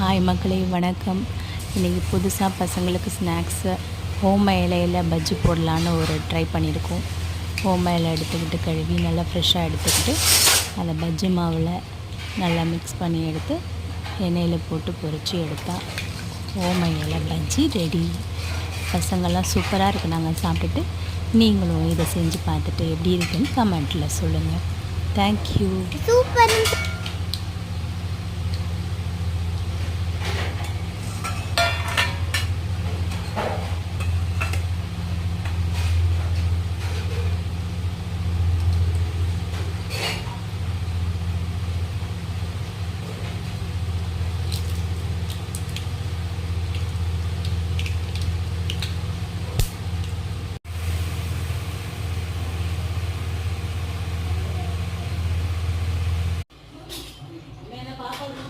Hi மக்களே, வணக்கம். இன்றைக்கி புதுசாக பசங்களுக்கு ஸ்நாக்ஸு ஓம இலையில் பஜ்ஜி போடலான்னு ஒரு ட்ரை பண்ணியிருக்கோம். ஓம இலை எடுத்துக்கிட்டு கழுவி நல்லா ஃப்ரெஷ்ஷாக எடுத்துக்கிட்டு அதை பஜ்ஜி மாவில் நல்லா மிக்ஸ் பண்ணி எடுத்து எண்ணெயில் போட்டு பொரித்து எடுத்தால் ஓம இலை பஜ்ஜி ரெடி. பசங்கள்லாம் சூப்பராக இருக்குது. நாங்கள் சாப்பிட்டுட்டு நீங்களும் இதை செஞ்சு பார்த்துட்டு எப்படி இருக்குன்னு கமெண்ட்டில் சொல்லுங்கள். தேங்க்யூ. சூப்பர்.